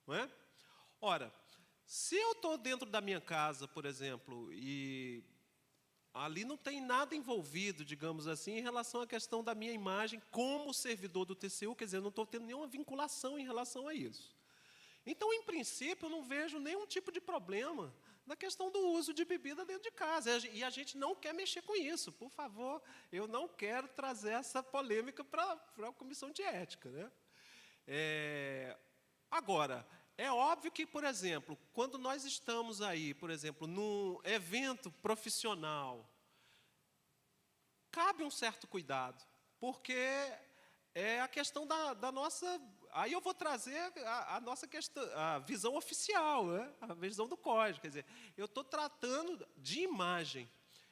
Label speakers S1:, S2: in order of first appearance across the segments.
S1: não é? Ora, se eu estou dentro da minha casa, por exemplo, e ali não tem nada envolvido, digamos assim, em relação à questão da minha imagem como servidor do TCU, quer dizer, eu não estou tendo nenhuma vinculação em relação a isso. Então, em princípio, eu não vejo nenhum tipo de problema na questão do uso de bebida dentro de casa. E a gente não quer mexer com isso. Por favor, eu não quero trazer essa polêmica para a comissão de ética, né? Agora, é óbvio que, por exemplo, quando nós estamos aí, por exemplo, num evento profissional, cabe um certo cuidado, porque é a questão da nossa... Aí eu vou trazer a nossa questão, a visão oficial, né? A visão do código. Quer dizer, eu estou tratando de imagem.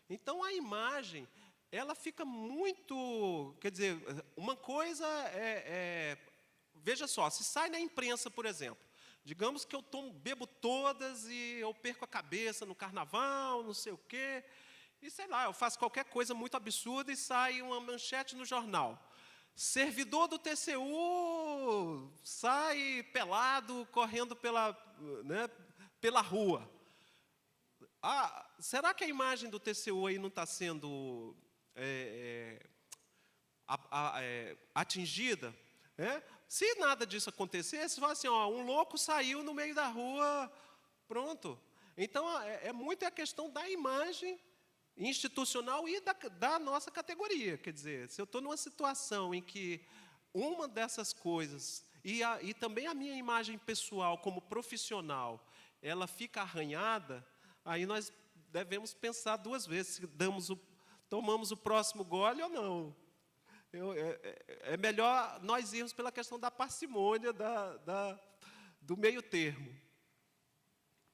S1: Então, a imagem, ela fica muito... Quer dizer, uma coisa veja só, se sai na imprensa, por exemplo, digamos que eu bebo todas e eu perco a cabeça no carnaval, não sei o quê, e sei lá, eu faço qualquer coisa muito absurda e sai uma manchete no jornal. Servidor do TCU sai pelado, correndo pela rua. Será que a imagem do TCU aí não está sendo atingida? Se nada disso acontecesse, fala assim, ó, um louco saiu no meio da rua, pronto. Então, muito a questão da imagem institucional e da nossa categoria. Quer dizer, se eu estou numa situação em que uma dessas coisas, e também a minha imagem pessoal como profissional, ela fica arranhada, aí nós devemos pensar duas vezes se tomamos o próximo gole ou não. É melhor nós irmos pela questão da parcimônia, do meio termo.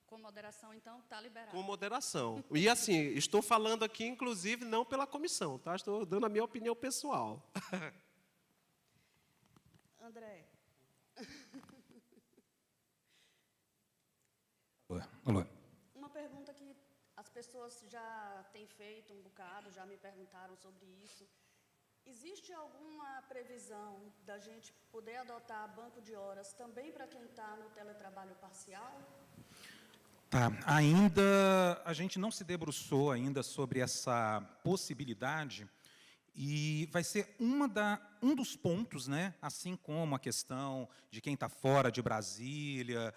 S2: Com moderação, então, está liberado.
S1: Com moderação. E assim, estou falando aqui, inclusive, não pela comissão, tá? Estou dando a minha opinião pessoal.
S2: André.
S3: Alô.
S2: Uma pergunta que as pessoas já têm feito um bocado, já me perguntaram sobre isso. Existe alguma previsão da gente poder adotar banco de horas também para quem está no teletrabalho parcial?
S3: Tá, ainda a gente não se debruçou ainda sobre essa possibilidade e vai ser um dos pontos, né, assim como a questão de quem está fora de Brasília,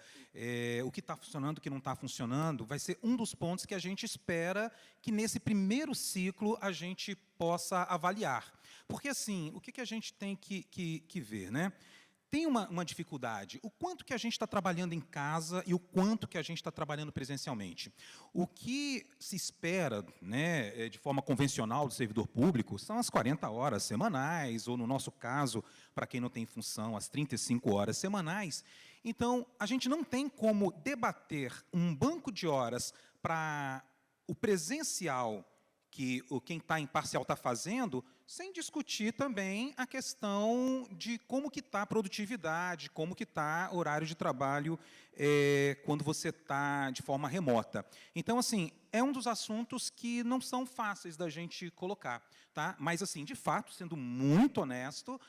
S3: o que está funcionando, o que não está funcionando, vai ser um dos pontos que a gente espera que nesse primeiro ciclo a gente possa avaliar. Porque, assim, o que a gente tem que ver, né? Tem uma dificuldade, o quanto que a gente está trabalhando em casa e o quanto que a gente está trabalhando presencialmente. O que se espera, né, de forma convencional do servidor público são as 40 horas semanais, ou no nosso caso, para quem não tem função, as 35 horas semanais. Então, a gente não tem como debater um banco de horas para o presencial que quem está em parcial está fazendo, sem discutir também a questão de como que está a produtividade, como que está o horário de trabalho quando você está de forma remota. Então, assim, é um dos assuntos que não são fáceis da gente colocar, tá? Mas, assim, de fato, sendo muito honesto,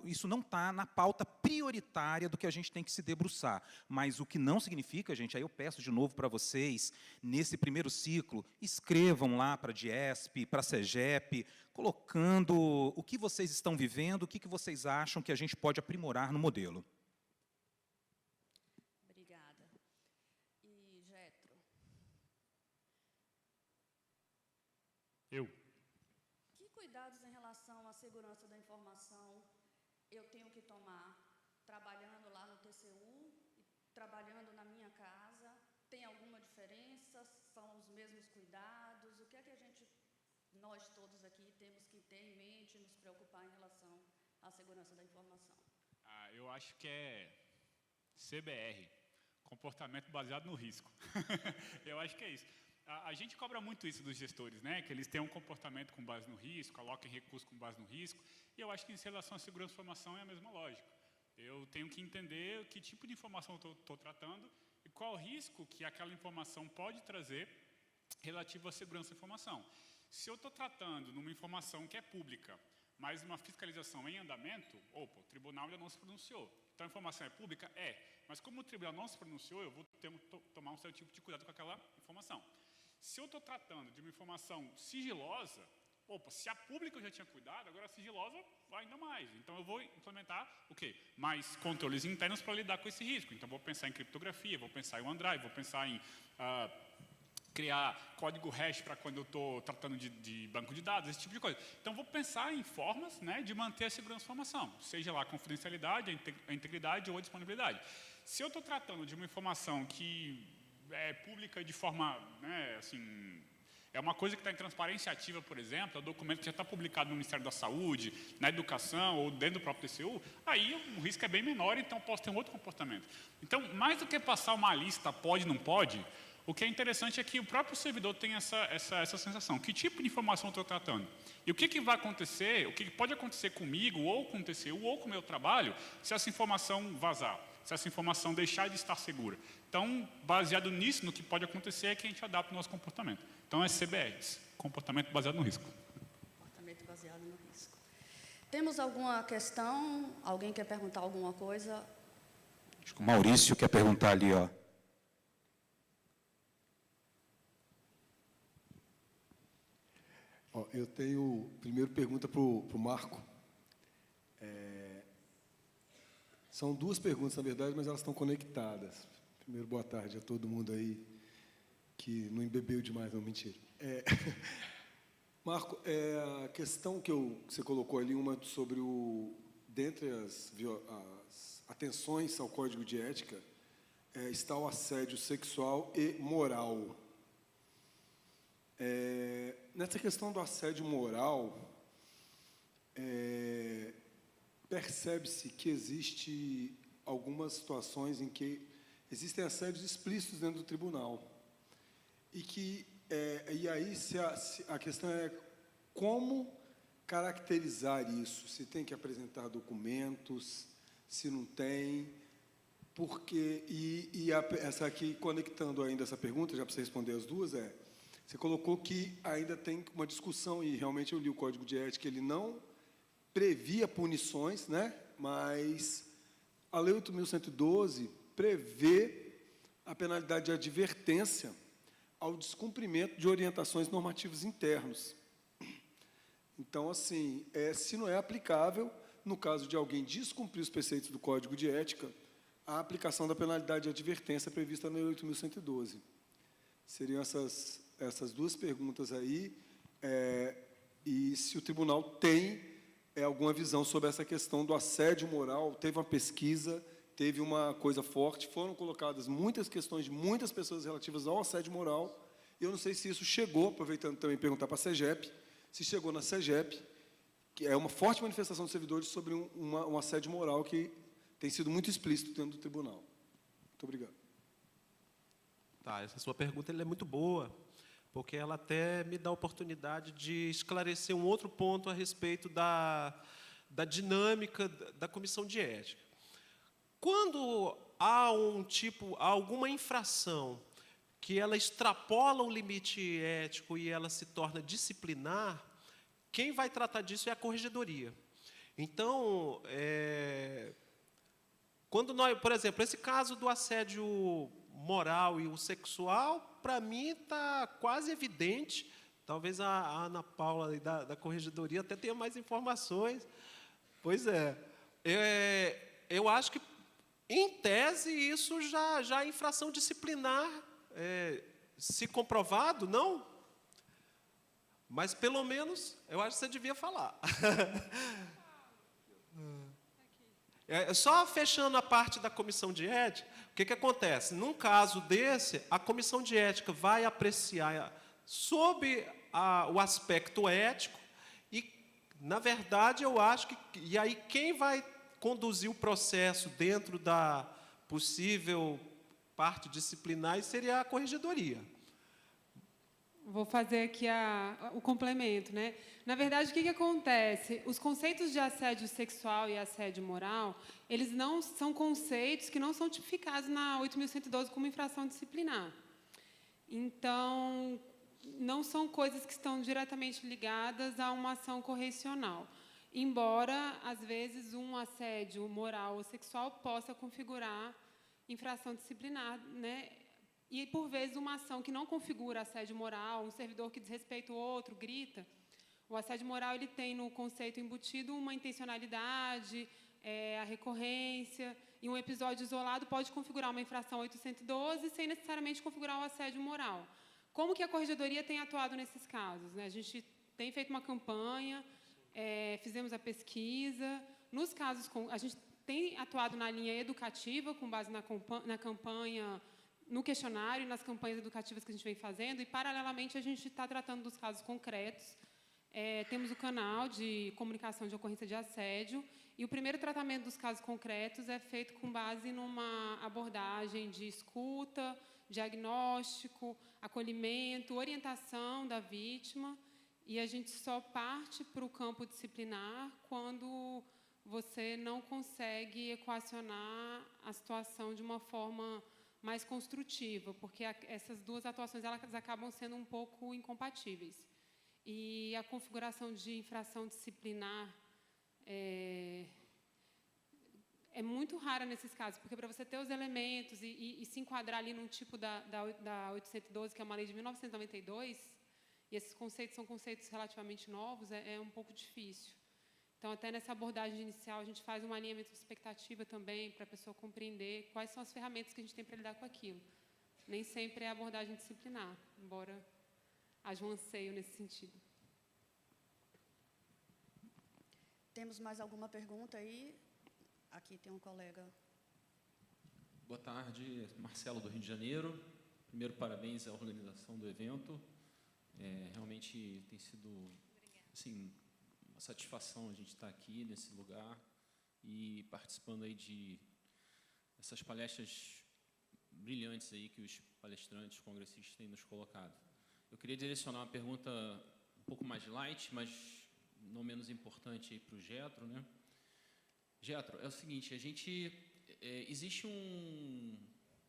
S3: isso não está na pauta prioritária do que a gente tem que se debruçar. Mas o que não significa, gente, aí eu peço de novo para vocês, nesse primeiro ciclo, escrevam lá para a DIESP, para a CEGEP, colocando o que vocês estão vivendo, o que vocês acham que a gente pode aprimorar no modelo.
S2: Obrigada. E, Getro?
S4: Eu.
S2: Que cuidados em relação à segurança da informação eu tenho que tomar trabalhando lá no TCU e trabalhando na minha casa? Tem alguma diferença? São os mesmos cuidados? O que é que nós todos aqui, temos que ter em mente e nos preocupar em relação à segurança da informação?
S4: Eu acho que é CBR, comportamento baseado no risco. Eu acho que é isso. A gente cobra muito isso dos gestores, né? Que eles têm um comportamento com base no risco, coloquem recursos com base no risco. E eu acho que em relação à segurança da informação é a mesma lógica. Eu tenho que entender que tipo de informação eu estou tratando e qual o risco que aquela informação pode trazer relativo à segurança da informação. Se eu estou tratando numa informação que é pública, mas uma fiscalização em andamento, opa, o tribunal ainda não se pronunciou. Então, a informação é pública? É. Mas como o tribunal não se pronunciou, eu vou tomar um certo tipo de cuidado com aquela informação. Se eu estou tratando de uma informação sigilosa, opa, se a pública eu já tinha cuidado, agora a sigilosa vai ainda mais. Então, eu vou implementar o quê? Mais controles internos para lidar com esse risco. Então, vou pensar em criptografia, vou pensar em OneDrive, vou pensar em criar código hash para quando eu estou tratando de banco de dados, esse tipo de coisa. Então, vou pensar em formas, né, de manter a segurança da informação, seja lá a confidencialidade, a integridade ou a disponibilidade. Se eu estou tratando de uma informação que é pública de forma, né, assim, é uma coisa que está em transparência ativa, por exemplo, é um documento que já está publicado no Ministério da Saúde, na educação ou dentro do próprio TCU, aí o risco é bem menor, então posso ter um outro comportamento. Então, mais do que passar uma lista, pode, não pode, o que é interessante é que o próprio servidor tem essa sensação. Que tipo de informação eu estou tratando? E o que vai acontecer, o que pode acontecer comigo, ou com o TCU, ou com o meu trabalho, se essa informação vazar, se essa informação deixar de estar segura. Então, baseado nisso, no que pode acontecer, é que a gente adapta o nosso comportamento. Então, é CBRs, comportamento baseado no risco.
S2: Comportamento baseado no risco. Temos alguma questão? Alguém quer perguntar alguma coisa?
S3: Acho que o Maurício quer perguntar ali, ó.
S5: Eu tenho, primeiro, pergunta para o Marco. São duas perguntas, na verdade, mas elas estão conectadas. Primeiro, boa tarde a todo mundo aí que não embebeu demais, não, mentira. Marco, a questão que você colocou ali, uma sobre dentre as atenções ao Código de Ética, está o assédio sexual e moral. Nessa questão do assédio moral, percebe-se que existe algumas situações em que existem assédios explícitos dentro do tribunal. E aí a questão é como caracterizar isso, se tem que apresentar documentos, se não tem, porque, essa aqui, conectando ainda essa pergunta, já para você responder as duas, você colocou que ainda tem uma discussão, e realmente eu li o Código de Ética, ele não previa punições, né? Mas a Lei 8.112 prevê a penalidade de advertência ao descumprimento de orientações normativas internos. Então, assim, se não é aplicável, no caso de alguém descumprir os preceitos do Código de Ética, a aplicação da penalidade de advertência prevista na Lei 8.112. Seriam essas duas perguntas aí, e se o tribunal tem alguma visão sobre essa questão do assédio moral. Teve uma pesquisa, teve uma coisa forte, foram colocadas muitas questões de muitas pessoas relativas ao assédio moral. Eu não sei se isso chegou, aproveitando também perguntar para a CEGEP, se chegou na CEGEP, que é uma forte manifestação dos servidores sobre um assédio moral que tem sido muito explícito dentro do tribunal. Muito obrigado.
S1: Tá, essa sua pergunta ela é muito boa, porque ela até me dá a oportunidade de esclarecer um outro ponto a respeito da dinâmica da comissão de ética. Quando há alguma infração que ela extrapola o limite ético e ela se torna disciplinar, quem vai tratar disso é a corregedoria. Então, quando nós, por exemplo, esse caso do assédio moral e o sexual, para mim está quase evidente. Talvez a Ana Paula da corregedoria até tenha mais informações. Pois é. Eu acho que, em tese, isso já é infração disciplinar, se comprovado, não? Mas, pelo menos, eu acho que você devia falar. Só fechando a parte da comissão de ética, o que acontece? Num caso desse, a comissão de ética vai apreciar sobre o aspecto ético e, na verdade, eu acho que... E aí, quem vai conduzir o processo dentro da possível parte disciplinar seria a corregedoria.
S6: Vou fazer aqui o complemento, né? Na verdade, o que acontece? Os conceitos de assédio sexual e assédio moral, eles não são conceitos que não são tipificados na 8.112 como infração disciplinar. Então, não são coisas que estão diretamente ligadas a uma ação correcional. embora, às vezes, um assédio moral ou sexual possa configurar infração disciplinar, né? E, por vezes, uma ação que não configura assédio moral, um servidor que desrespeita o outro, grita, o assédio moral ele tem no conceito embutido uma intencionalidade, a recorrência, e um episódio isolado pode configurar uma infração 812 sem necessariamente configurar o assédio moral. Como que a Corregedoria tem atuado nesses casos, né? A gente tem feito uma campanha, fizemos a pesquisa. Nos casos, a gente tem atuado na linha educativa, com base na campanha, no questionário e nas campanhas educativas que a gente vem fazendo, e, paralelamente, a gente está tratando dos casos concretos. Temos o canal de comunicação de ocorrência de assédio, e o primeiro tratamento dos casos concretos é feito com base numa abordagem de escuta, diagnóstico, acolhimento, orientação da vítima, e a gente só parte para o campo disciplinar quando você não consegue equacionar a situação de uma forma mais construtiva, porque essas duas atuações elas acabam sendo um pouco incompatíveis. E a configuração de infração disciplinar é muito rara nesses casos, porque para você ter os elementos e se enquadrar ali num tipo da 812, que é uma lei de 1992, e esses conceitos são conceitos relativamente novos, é um pouco difícil. Então, até nessa abordagem inicial, a gente faz um alinhamento de expectativa também, para a pessoa compreender quais são as ferramentas que a gente tem para lidar com aquilo. Nem sempre é a abordagem disciplinar, embora haja um anseio nesse sentido.
S2: Temos mais alguma pergunta aí? Aqui tem um colega.
S7: Boa tarde, Marcelo, do Rio de Janeiro. Primeiro, parabéns à organização do evento. Realmente tem sido, assim, uma satisfação a gente estar aqui nesse lugar e participando aí de essas palestras brilhantes aí que os palestrantes, congressistas têm nos colocado. Eu queria direcionar uma pergunta um pouco mais light, mas não menos importante para o Getro, né? Getro, é o seguinte, existe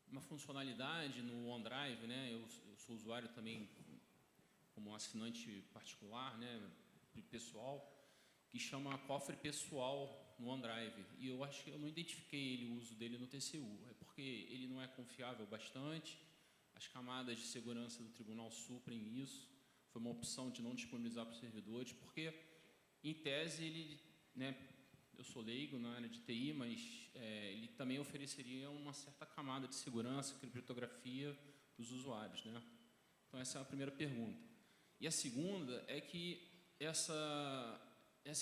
S7: uma funcionalidade no OneDrive, né? Eu sou usuário também como assinante particular, né, pessoal, que chama cofre pessoal no OneDrive. E eu acho que eu não identifiquei o uso dele no TCU. É porque ele não é confiável bastante. As camadas de segurança do tribunal suprem isso. Foi uma opção de não disponibilizar para os servidores, porque, em tese, ele, né, eu sou leigo na área de TI, mas ele também ofereceria uma certa camada de segurança, criptografia para os usuários, né? Então, essa é a primeira pergunta. E a segunda é que essa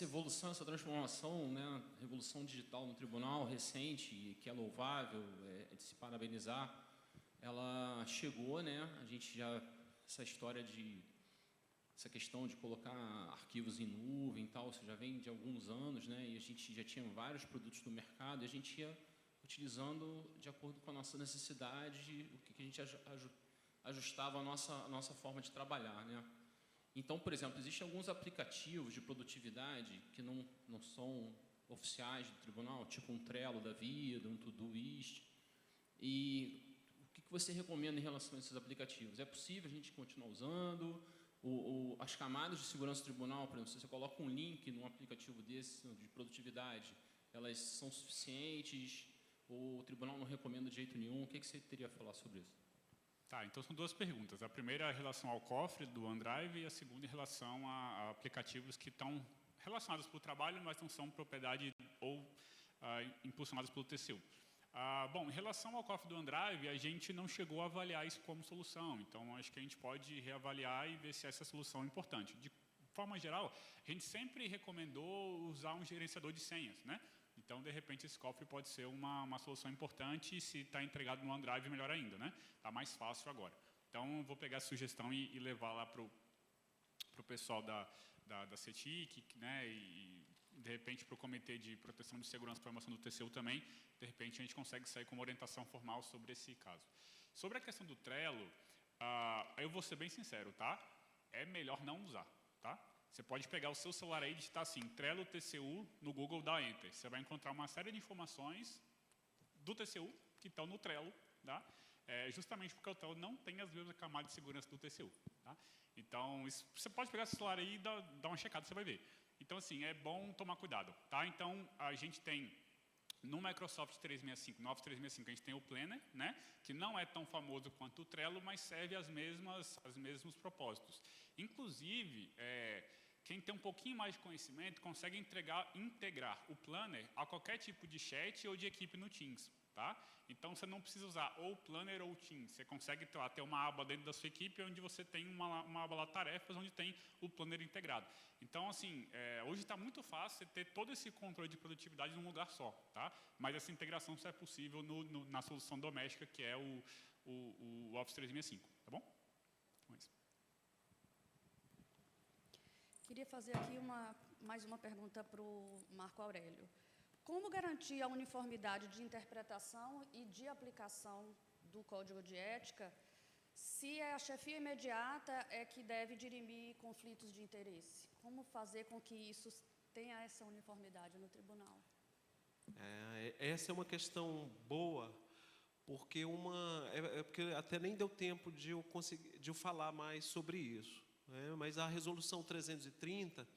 S7: evolução, essa transformação, né, revolução digital no tribunal recente, que é louvável, é de se parabenizar, ela chegou, né? A gente já, essa questão de colocar arquivos em nuvem e tal, isso já vem de alguns anos, né? E a gente já tinha vários produtos no mercado e a gente ia utilizando de acordo com a nossa necessidade, o que a gente ajustava a nossa forma de trabalhar, né? Então, por exemplo, existem alguns aplicativos de produtividade que não são oficiais do tribunal, tipo um Trello da vida, um Todoist. E o que você recomenda em relação a esses aplicativos? É possível a gente continuar usando? As camadas de segurança do tribunal, por exemplo, se você coloca um link num aplicativo desse de produtividade, elas são suficientes? Ou o tribunal não recomenda de jeito nenhum? O que você teria a falar sobre isso?
S4: Tá, então são duas perguntas. A primeira é em relação ao cofre do OneDrive e a segunda em relação a aplicativos que estão relacionados pelo trabalho, mas não são propriedade ou impulsionados pelo TCU. Bom, em relação ao cofre do OneDrive, a gente não chegou a avaliar isso como solução. Então, acho que a gente pode reavaliar e ver se essa solução é importante. De forma geral, a gente sempre recomendou usar um gerenciador de senhas, né? Então, de repente, esse cofre pode ser uma solução importante e se está entregado no OneDrive, melhor ainda, né? Está mais fácil agora. Então, eu vou pegar a sugestão e levar lá para o pessoal da CETIC, né? E, de repente, para o Comitê de Proteção de Segurança e Informação do TCU também, de repente, a gente consegue sair com uma orientação formal sobre esse caso. Sobre a questão do Trello, eu vou ser bem sincero, tá? É melhor não usar, tá? Você pode pegar o seu celular aí e digitar assim, Trello TCU, no Google, dá Enter. Você vai encontrar uma série de informações do TCU que estão no Trello, tá? Justamente porque o Trello não tem as mesmas camadas de segurança do TCU. Tá? Então, você pode pegar o celular aí e dar uma checada, você vai ver. Então, assim, é bom tomar cuidado, tá? Então, a gente tem, no Microsoft 365, no Office 365, a gente tem o Planner, né? Que não é tão famoso quanto o Trello, mas serve aos mesmos propósitos. Inclusive, quem tem um pouquinho mais de conhecimento consegue integrar o Planner a qualquer tipo de chat ou de equipe no Teams, tá? Então, você não precisa usar ou o Planner ou o Teams. Você consegue ter uma aba dentro da sua equipe onde você tem uma aba lá, tarefas, onde tem o Planner integrado. Então, assim, hoje está muito fácil você ter todo esse controle de produtividade num lugar só, tá? Mas essa integração só é possível na solução doméstica, que é o Office 365, tá bom? Então, é isso.
S2: Queria fazer aqui mais uma pergunta para o Marco Aurélio. Como garantir a uniformidade de interpretação e de aplicação do Código de Ética se a chefia imediata é que deve dirimir conflitos de interesse? Como fazer com que isso tenha essa uniformidade no tribunal?
S1: Essa é uma questão boa, porque porque até nem deu tempo de eu falar mais sobre isso, né? Mas a Resolução 330,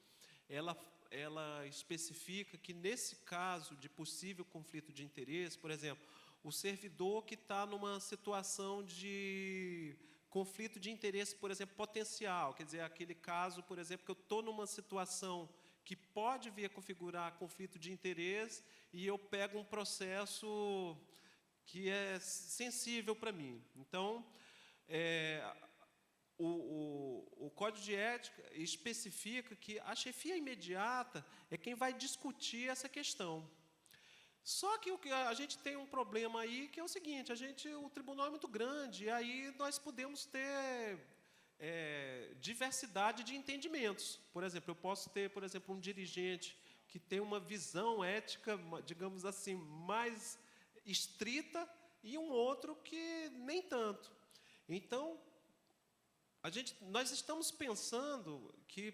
S1: ela especifica que, nesse caso de possível conflito de interesse, por exemplo, o servidor que está numa situação de conflito de interesse, por exemplo, potencial, quer dizer, aquele caso, por exemplo, que eu estou numa situação que pode vir a configurar conflito de interesse e eu pego um processo que é sensível para mim. Então, o Código de Ética especifica que a chefia imediata é quem vai discutir essa questão. Só que a gente tem um problema aí, que é o seguinte: o tribunal é muito grande, e aí nós podemos ter diversidade de entendimentos. Por exemplo, eu posso ter, por exemplo, um dirigente que tem uma visão ética, digamos assim, mais estrita, e um outro que nem tanto. Então, nós estamos pensando que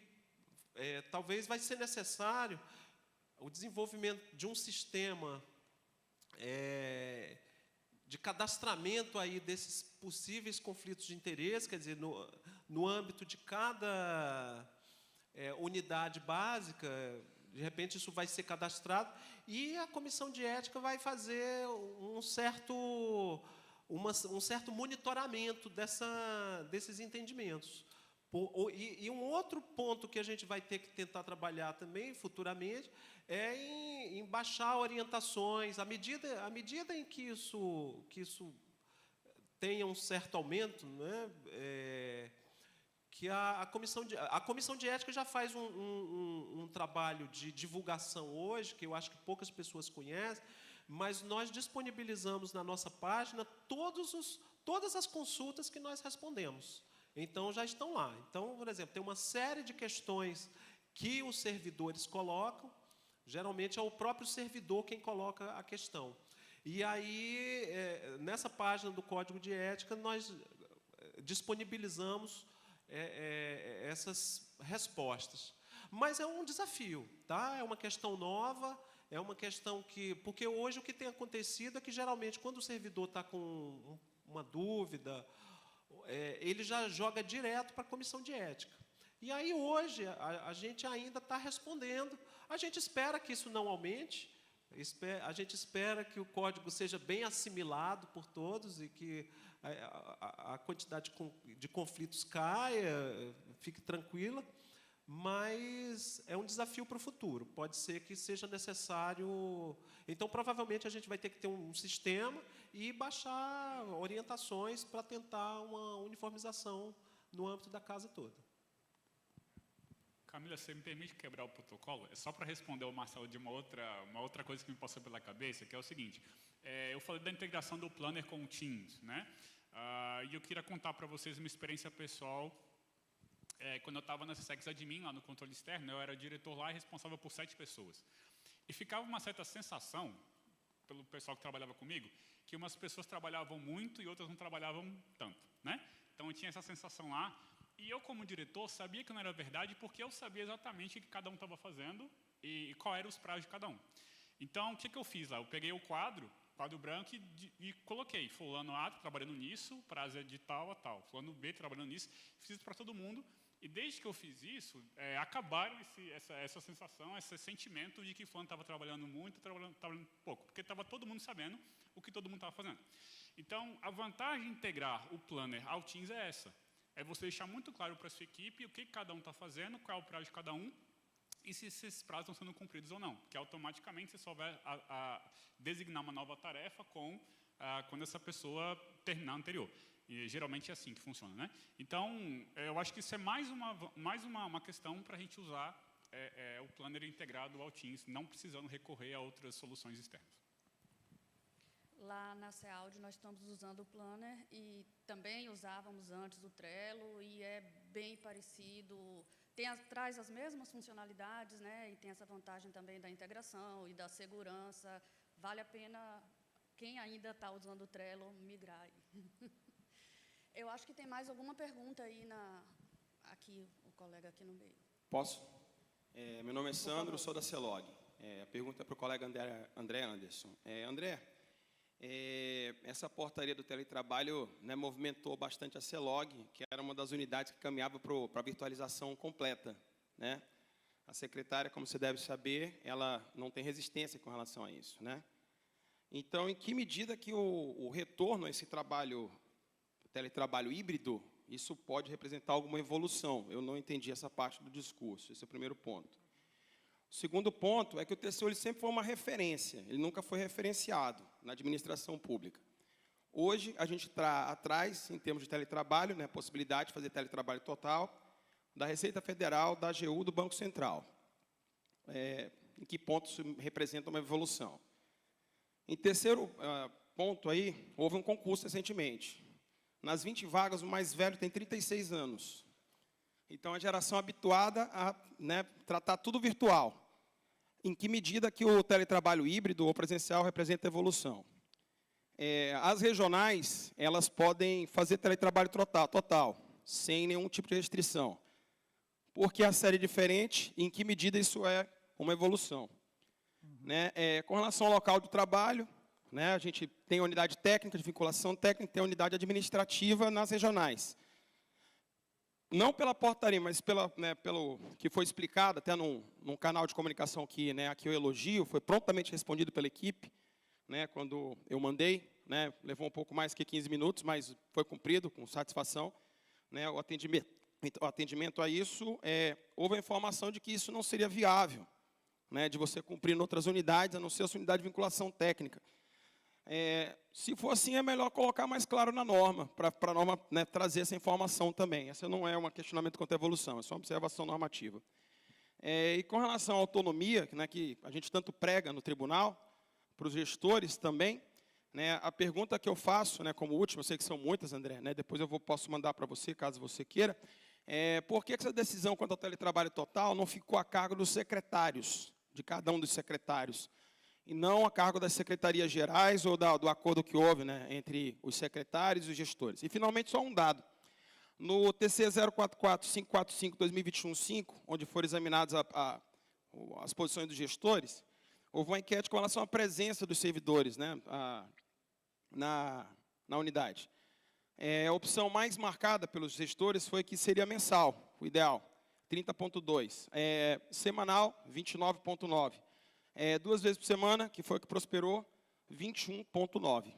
S1: talvez vai ser necessário o desenvolvimento de um sistema de cadastramento aí desses possíveis conflitos de interesse, quer dizer, no âmbito de cada unidade básica. De repente, isso vai ser cadastrado, e a comissão de ética vai fazer um certo monitoramento desses entendimentos. E um outro ponto que a gente vai ter que tentar trabalhar também futuramente é em baixar orientações, à medida em que isso tenha um certo aumento, né? Que a comissão de ética já faz um trabalho de divulgação hoje, que eu acho que poucas pessoas conhecem, mas nós disponibilizamos na nossa página todas as consultas que nós respondemos. Então, já estão lá. Então, por exemplo, tem uma série de questões que os servidores colocam. Geralmente é o próprio servidor quem coloca a questão. E aí, nessa página do Código de Ética, nós disponibilizamos essas respostas. Mas é um desafio, tá? É uma questão nova, é uma questão porque hoje o que tem acontecido é que, geralmente, quando o servidor está com uma dúvida, ele já joga direto para a comissão de ética. E aí, hoje, a gente ainda está respondendo. A gente espera que isso não aumente, a gente espera que o código seja bem assimilado por todos e que a quantidade de conflitos caia, fique tranquila, mas é um desafio para o futuro. Pode ser que seja necessário. Então, provavelmente, a gente vai ter que ter um sistema e baixar orientações para tentar uma uniformização no âmbito da casa toda.
S4: Camila, você me permite quebrar o protocolo? É só para responder ao Marcelo de uma outra coisa que me passou pela cabeça, que é o seguinte: eu falei da integração do Planner com o Teams, né? E eu queria contar para vocês uma experiência pessoal. Quando eu estava na Sex Admin, lá no controle externo, eu era diretor lá e responsável por 7 pessoas. E ficava uma certa sensação, pelo pessoal que trabalhava comigo, que umas pessoas trabalhavam muito e outras não trabalhavam tanto, né? Então, eu tinha essa sensação lá. E eu, como diretor, sabia que não era verdade, porque eu sabia exatamente o que cada um estava fazendo e qual eram os prazos de cada um. Então, o que eu fiz lá? Eu peguei o quadro branco, e coloquei fulano A trabalhando nisso, prazo é de tal a tal. Fulano B trabalhando nisso, fiz isso para todo mundo. E desde que eu fiz isso, acabaram essa sensação, esse sentimento de que fulano estava trabalhando muito, trabalhando pouco, porque estava todo mundo sabendo o que todo mundo estava fazendo. Então, a vantagem de integrar o Planner ao Teams é essa. É você deixar muito claro para a sua equipe o que cada um está fazendo, qual é o prazo de cada um, e se esses prazos estão sendo cumpridos ou não. Porque automaticamente você só vai designar uma nova tarefa quando essa pessoa terminar a anterior. E geralmente é assim que funciona, né? Então, eu acho que isso é mais uma questão para a gente usar o Planner integrado ao Teams, não precisando recorrer a outras soluções externas.
S2: Lá na CEALD nós estamos usando o Planner e também usávamos antes o Trello e é bem parecido, traz as mesmas funcionalidades, né? E tem essa vantagem também da integração e da segurança. Vale a pena, quem ainda está usando o Trello, migrar. Eu acho que tem mais alguma pergunta aí aqui, o colega aqui no meio.
S8: Posso? Meu nome é Sandro, sou da CELOG. A pergunta é para o colega André Anderson. André, essa portaria do teletrabalho, né, movimentou bastante a CELOG, que era uma das unidades que caminhava para a virtualização completa, né? A secretária, como você deve saber, ela não tem resistência com relação a isso, né? Então, em que medida que o retorno a esse teletrabalho híbrido, isso pode representar alguma evolução? Eu não entendi essa parte do discurso, esse é o primeiro ponto. O segundo ponto é que o TCU ele sempre foi uma referência, ele nunca foi referenciado na administração pública. Hoje, a gente está atrás, em termos de teletrabalho, né, a possibilidade de fazer teletrabalho total, da Receita Federal, da AGU, do Banco Central. Em que ponto isso representa uma evolução? Em terceiro ponto, aí, houve um concurso recentemente. Nas 20 vagas, o mais velho tem 36 anos. Então, a geração habituada a, né, tratar tudo virtual. Em que medida que o teletrabalho híbrido ou presencial representa evolução? As regionais, elas podem fazer teletrabalho total, sem nenhum tipo de restrição. Por que a série é diferente? Em que medida isso é uma evolução? Né? Com relação ao local de trabalho, né, a gente tem a unidade técnica, de vinculação técnica, tem a unidade administrativa nas regionais. Não pela portaria, mas pelo que foi explicado, até num canal de comunicação que, né, aqui eu elogio, foi prontamente respondido pela equipe, né, quando eu mandei, né, levou um pouco mais que 15 minutos, mas foi cumprido com satisfação, né, o atendimento a isso. Houve a informação de que isso não seria viável, né, de você cumprir em outras unidades, a não ser a sua unidade de vinculação técnica. Se for assim, é melhor colocar mais claro na norma, para a norma, né, trazer essa informação também. Essa não é um questionamento quanto à evolução, é só uma observação normativa. E com relação à autonomia, né, que a gente tanto prega no tribunal, para os gestores também, né, a pergunta que eu faço, né, como última, eu sei que são muitas, André, né, depois eu posso mandar para você, caso você queira, por que essa decisão quanto ao teletrabalho total não ficou a cargo dos secretários, de cada um dos secretários, e não a cargo das secretarias gerais ou do acordo que houve, né, entre os secretários e os gestores. E, finalmente, só um dado. No TC 044-545-2021-5, onde foram examinadas as posições dos gestores, houve uma enquete com relação à presença dos servidores, né, na unidade. A opção mais marcada pelos gestores foi que seria mensal, o ideal, 30,2. Semanal, 29,9. 2 vezes por semana, que foi o que prosperou, 21,9.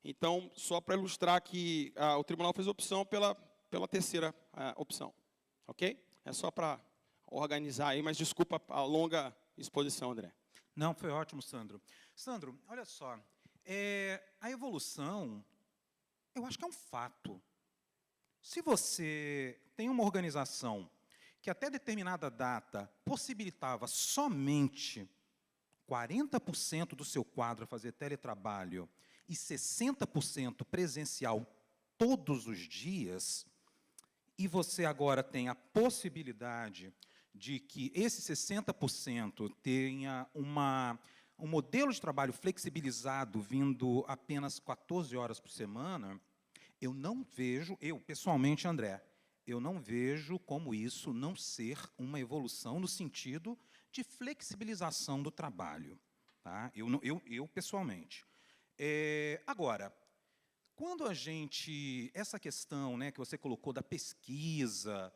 S8: Então, só para ilustrar que o tribunal fez opção pela terceira opção. Ok? É só para organizar aí, mas desculpa a longa exposição, André.
S3: Não, foi ótimo, Sandro. Sandro, olha só, a evolução, eu acho que é um fato. Se você tem uma organização que até determinada data possibilitava somente 40% do seu quadro fazer teletrabalho e 60% presencial todos os dias, e você agora tem a possibilidade de que esse 60% tenha um modelo de trabalho flexibilizado vindo apenas 14 horas por semana, eu não vejo, pessoalmente, André, eu não vejo como isso não ser uma evolução no sentido de flexibilização do trabalho. Tá? Eu pessoalmente. Agora, quando essa questão, né, que você colocou da pesquisa,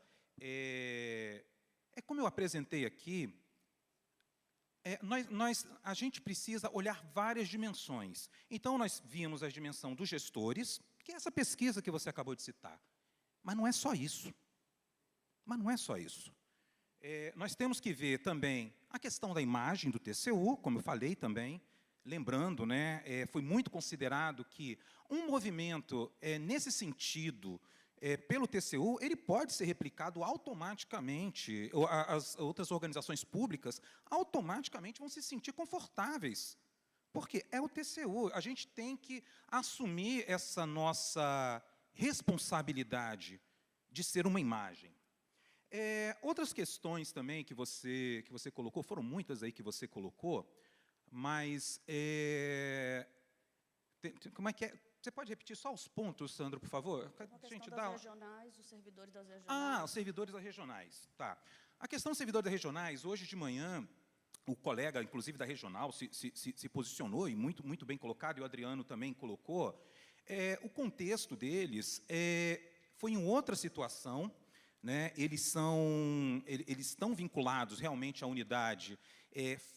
S3: como eu apresentei aqui, a gente precisa olhar várias dimensões. Então, nós vimos a dimensão dos gestores, que é essa pesquisa que você acabou de citar. Mas não é só isso. Mas não é só isso. Nós temos que ver também a questão da imagem do TCU, como eu falei também, lembrando, né, foi muito considerado que um movimento nesse sentido, pelo TCU, ele pode ser replicado automaticamente, as outras organizações públicas automaticamente vão se sentir confortáveis, porque é o TCU, a gente tem que assumir essa nossa responsabilidade de ser uma imagem. Outras questões também que você colocou, foram muitas aí que você colocou, mas como é que é? Você pode repetir só os pontos, Sandro, por favor?
S2: A questão das regionais, os servidores das regionais.
S3: Ah, os servidores das regionais. Tá. A questão dos servidores das regionais, hoje de manhã, o colega, inclusive da regional, se posicionou, e muito bem colocado, e o Adriano também colocou. O contexto deles foi em outra situação, né? Eles estão vinculados realmente à unidade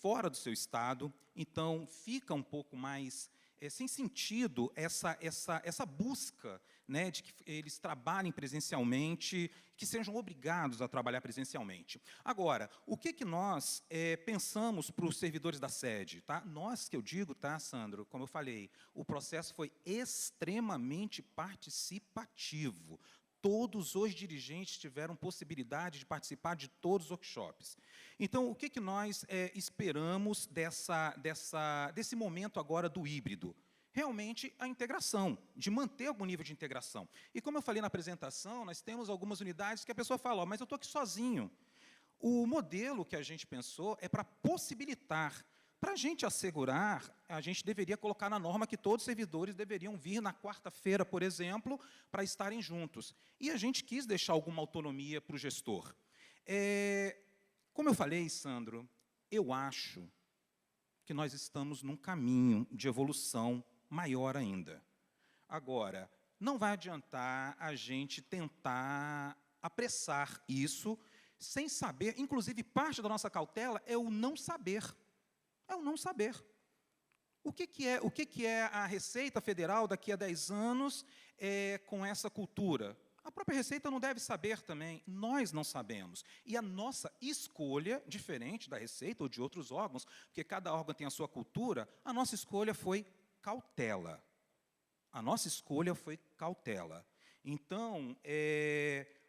S3: fora do seu estado, então fica um pouco mais sem sentido essa busca, né, de que eles trabalhem presencialmente, que sejam obrigados a trabalhar presencialmente. Agora, o que nós pensamos para os servidores da sede? Tá? Nós, que eu digo, tá, Sandro, como eu falei, o processo foi extremamente participativo. Todos os dirigentes tiveram possibilidade de participar de todos os workshops. Então, o que nós esperamos desse momento agora do híbrido? Realmente, a integração, de manter algum nível de integração. E, como eu falei na apresentação, nós temos algumas unidades que a pessoa fala, mas eu estou aqui sozinho. O modelo que a gente pensou é para possibilitar. Para a gente assegurar, a gente deveria colocar na norma que todos os servidores deveriam vir na quarta-feira, por exemplo, para estarem juntos. E a gente quis deixar alguma autonomia para o gestor. Como eu falei, Sandro, eu acho que nós estamos num caminho de evolução maior ainda. Agora, não vai adiantar a gente tentar apressar isso sem saber, inclusive parte da nossa cautela é o não saber. É o não saber. O que é a Receita Federal daqui a 10 anos com essa cultura? A própria Receita não deve saber também, nós não sabemos. E a nossa escolha, diferente da Receita ou de outros órgãos, porque cada órgão tem a sua cultura, a nossa escolha foi cautela. A nossa escolha foi cautela. Então,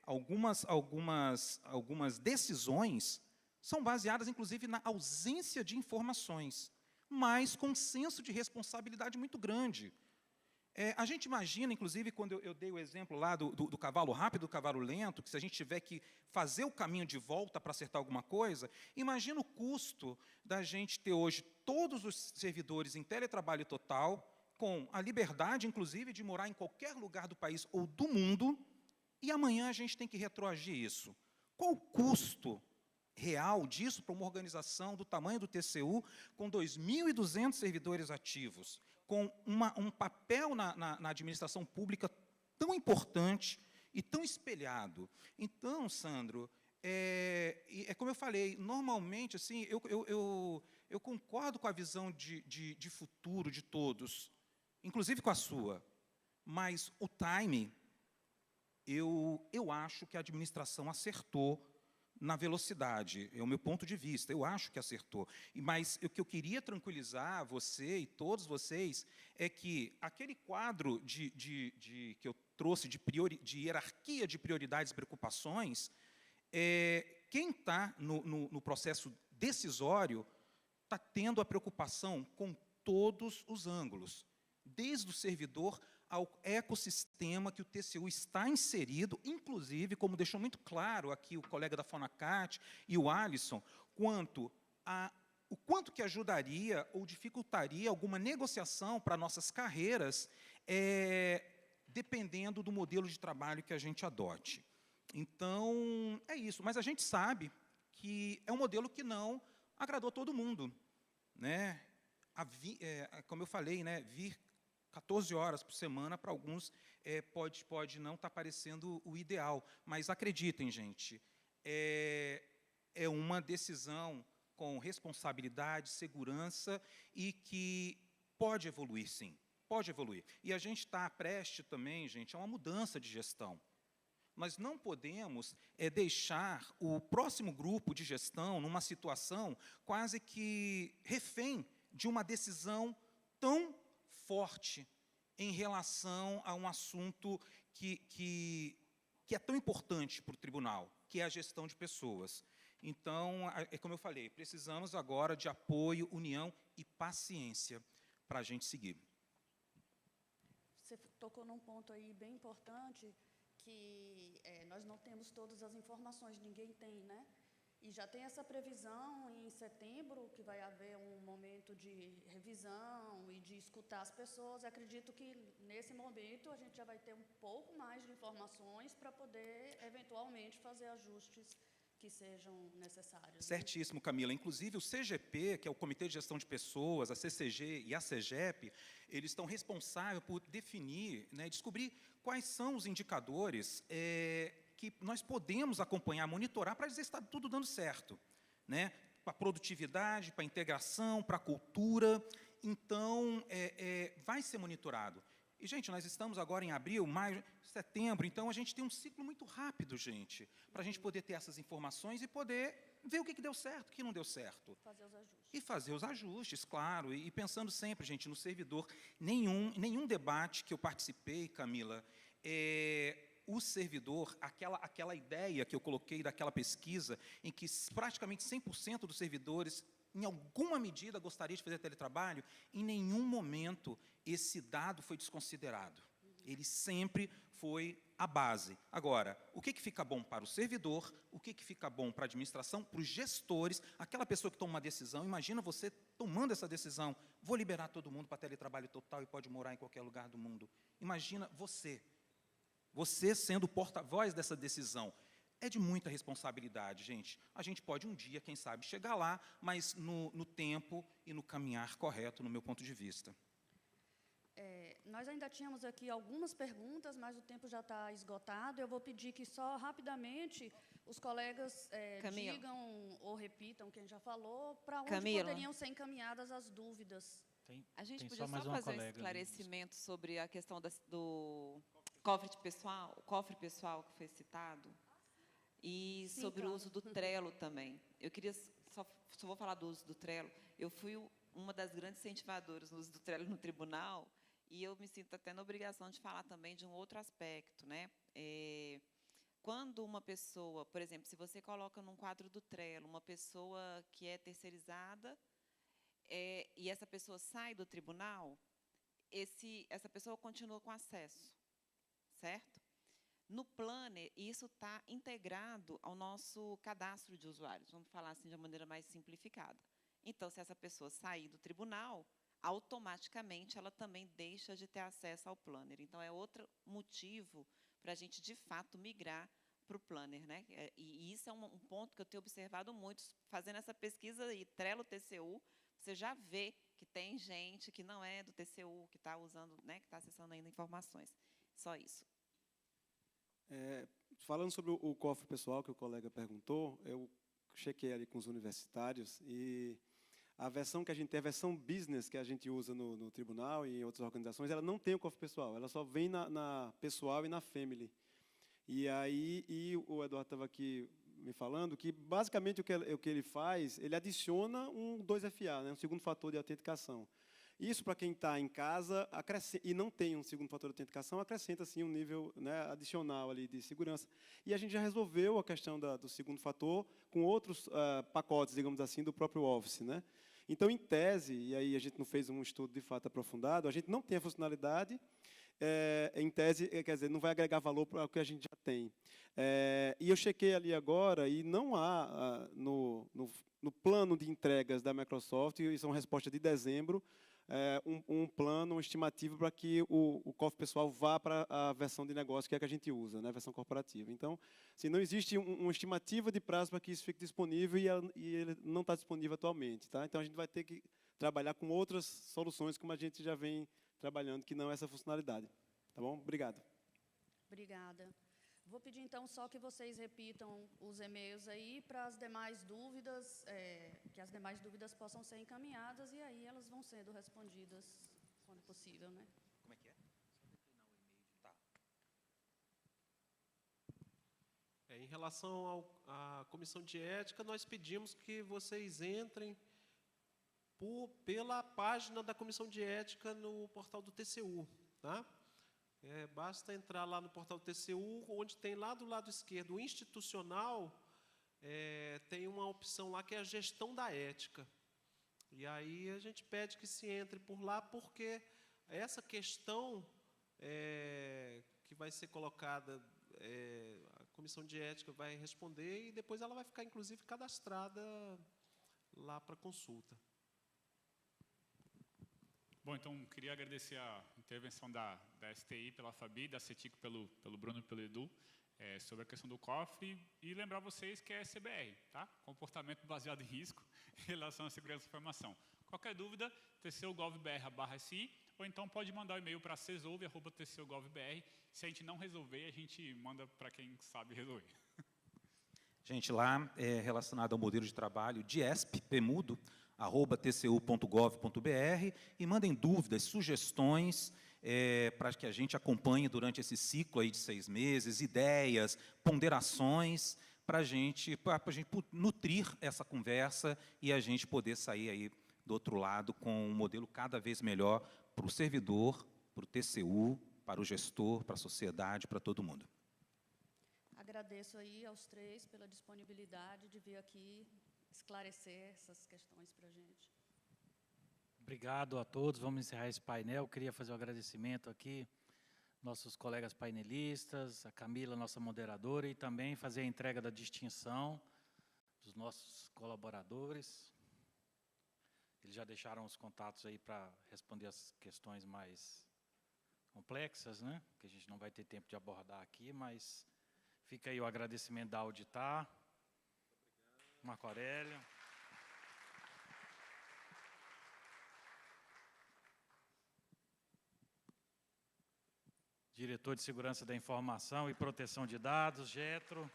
S3: algumas decisões são baseadas, inclusive, na ausência de informações, mas com um senso de responsabilidade muito grande. A gente imagina, inclusive, quando eu dei o exemplo lá do cavalo rápido, do cavalo lento, que se a gente tiver que fazer o caminho de volta para acertar alguma coisa, imagina o custo da gente ter hoje todos os servidores em teletrabalho total, com a liberdade, inclusive, de morar em qualquer lugar do país ou do mundo, e amanhã a gente tem que retroagir isso. Qual o custo real disso para uma organização do tamanho do TCU, com 2.200 servidores ativos, com um papel na administração pública tão importante e tão espelhado? Então, Sandro, como eu falei, normalmente, assim, eu concordo com a visão de futuro de todos, inclusive com a sua, mas o time, eu acho que a administração acertou na velocidade, é o meu ponto de vista, eu acho que acertou. Mas o que eu queria tranquilizar você e todos vocês é que aquele quadro que eu trouxe de hierarquia de prioridades e preocupações, quem está no processo decisório está tendo a preocupação com todos os ângulos, desde o servidor ao ecossistema que o TCU está inserido, inclusive, como deixou muito claro aqui o colega da Fonacat e o Alisson, o quanto que ajudaria ou dificultaria alguma negociação para nossas carreiras, dependendo do modelo de trabalho que a gente adote. Então, é isso. Mas a gente sabe que é um modelo que não agradou todo mundo, né? Como eu falei, né? Vir 14 horas por semana, para alguns, pode não estar parecendo o ideal. Mas acreditem, gente, é uma decisão com responsabilidade, segurança e que pode evoluir, sim. Pode evoluir. E a gente está prestes também, gente, a uma mudança de gestão. Nós não podemos deixar o próximo grupo de gestão numa situação quase que refém de uma decisão tão forte em relação a um assunto que é tão importante para o tribunal, que é a gestão de pessoas. Então, é como eu falei, precisamos agora de apoio, união e paciência para a gente seguir.
S2: Você tocou num ponto aí bem importante, que nós não temos todas as informações, ninguém tem, né? E já tem essa previsão em setembro, que vai haver um momento de revisão e de escutar as pessoas. Acredito que, nesse momento, a gente já vai ter um pouco mais de informações para poder, eventualmente, fazer ajustes que sejam necessários.
S3: Certíssimo, Camila. Inclusive, o CGP, que é o Comitê de Gestão de Pessoas, a CCG e a CEGEP, eles estão responsáveis por definir, né, descobrir quais são os indicadores que nós podemos acompanhar, monitorar, para dizer se está tudo dando certo, né? Para a produtividade, para a integração, para a cultura. Então, vai ser monitorado. E, gente, nós estamos agora em abril, maio, setembro, então a gente tem um ciclo muito rápido, gente, para a gente poder ter essas informações e poder ver o que deu certo, o que não deu certo.
S2: Fazer os ajustes.
S3: E fazer os ajustes, claro, e pensando sempre, gente, no servidor. Nenhum debate que eu participei, Camila, o servidor, aquela ideia que eu coloquei daquela pesquisa, em que praticamente 100% dos servidores, em alguma medida, gostaria de fazer teletrabalho, em nenhum momento esse dado foi desconsiderado. Ele sempre foi a base. Agora, o que fica bom para o servidor, o que fica bom para a administração, para os gestores, aquela pessoa que toma uma decisão, imagina você tomando essa decisão, vou liberar todo mundo para teletrabalho total e pode morar em qualquer lugar do mundo. Imagina você sendo o porta-voz dessa decisão. É de muita responsabilidade, gente. A gente pode um dia, quem sabe, chegar lá, mas no tempo e no caminhar correto, no meu ponto de vista.
S2: Nós ainda tínhamos aqui algumas perguntas, mas o tempo já está esgotado. Eu vou pedir que só rapidamente os colegas digam ou repitam quem já falou, para onde poderiam ser encaminhadas as dúvidas.
S9: A gente podia só fazer um esclarecimento sobre a questão do cofre pessoal que foi citado, e sim, sobre o uso do Trello também. Eu queria só vou falar do uso do Trello. Eu fui uma das grandes incentivadoras no uso do Trello no tribunal, e eu me sinto até na obrigação de falar também de um outro aspecto, né? Quando uma pessoa, por exemplo, se você coloca num quadro do Trello uma pessoa que é terceirizada, e essa pessoa sai do tribunal, essa pessoa continua com acesso, certo? No Planner, isso está integrado ao nosso cadastro de usuários, vamos falar assim de uma maneira mais simplificada. Então, se essa pessoa sair do tribunal, automaticamente ela também deixa de ter acesso ao Planner. Então, é outro motivo para a gente, de fato, migrar para o Planner, né? E isso é um ponto que eu tenho observado muito, fazendo essa pesquisa aí, Trello TCU, você já vê que tem gente que não é do TCU, que está usando, né, que está acessando ainda informações. Só isso.
S5: Falando sobre o cofre pessoal que o colega perguntou, eu chequei ali com os universitários e a versão que a gente tem, a versão business que a gente usa no tribunal e em outras organizações, ela não tem o cofre pessoal, ela só vem na pessoal e na family. E aí o Eduardo estava aqui me falando que, basicamente, o que ele faz, ele adiciona um 2FA, né, um segundo fator de autenticação. Isso, para quem está em casa e não tem um segundo fator de autenticação, acrescenta assim, um nível, né, adicional ali de segurança. E a gente já resolveu a questão do segundo fator com outros pacotes, digamos assim, do próprio Office, né? Então, em tese, e aí a gente não fez um estudo de fato aprofundado, a gente não tem a funcionalidade, em tese, quer dizer, não vai agregar valor para o que a gente já tem. E eu chequei ali agora e não há, no plano de entregas da Microsoft, isso é uma resposta de dezembro, um plano, uma estimativa para que o cofre pessoal vá para a versão de negócio que é a que a gente usa, né, a versão corporativa. Então, assim, não existe uma estimativa de prazo para que isso fique disponível e ele não está disponível atualmente. Tá? Então, a gente vai ter que trabalhar com outras soluções, como a gente já vem
S10: trabalhando, que não essa funcionalidade. Tá bom? Obrigado.
S2: Obrigada. Vou pedir, então, só que vocês repitam os e-mails aí para as demais dúvidas, que as demais dúvidas possam ser encaminhadas, e aí elas vão sendo respondidas quando possível, né?
S3: Como é que é? Tá.
S1: Em relação à comissão de ética, nós pedimos que vocês entrem pela página da comissão de ética no portal do TCU, tá? Basta entrar lá no portal do TCU, onde tem lá do lado esquerdo o institucional, tem uma opção lá que é a gestão da ética. E aí a gente pede que se entre por lá, porque essa questão que vai ser colocada, a comissão de ética vai responder e depois ela vai ficar, inclusive, cadastrada lá para consulta.
S4: Bom, então, queria agradecer a intervenção da STI pela Fabi, da CETIC pelo Bruno e pelo Edu, sobre a questão do cofre, e lembrar vocês que é CBR, tá? Comportamento baseado em risco em relação à segurança da informação. Qualquer dúvida, tcu.gov.br/SI, ou então pode mandar o e-mail para cesouve@tcu.gov.br. Se a gente não resolver, a gente manda para quem sabe resolver.
S3: Gente, lá é relacionado ao modelo de trabalho DIESP, PMUDO, @tcu.gov.br, e mandem dúvidas, sugestões, para que a gente acompanhe durante esse ciclo aí de 6 meses, ideias, ponderações, para a gente nutrir essa conversa e a gente poder sair aí do outro lado com um modelo cada vez melhor para o servidor, para o TCU, para o gestor, para a sociedade, para todo mundo.
S2: Agradeço aí aos três pela disponibilidade de vir aqui esclarecer essas questões para a gente.
S11: Obrigado a todos. Vamos encerrar esse painel. Queria fazer um agradecimento aqui, nossos colegas painelistas, a Camila, nossa moderadora, e também fazer a entrega da distinção dos nossos colaboradores. Eles já deixaram os contatos aí para responder as questões mais complexas, né? Que a gente não vai ter tempo de abordar aqui, mas fica aí o agradecimento da Auditar, Marco Aurélio. Diretor de Segurança da Informação e Proteção de Dados, Getro.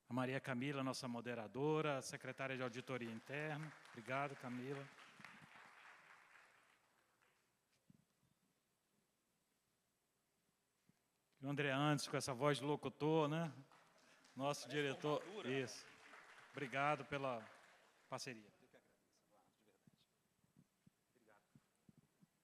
S11: A Maria Camila, nossa moderadora, secretária de Auditoria Interna. Obrigado, Camila. E o André Andes, com essa voz de locutor, né? Nosso diretor. Isso. Obrigado pela parceria.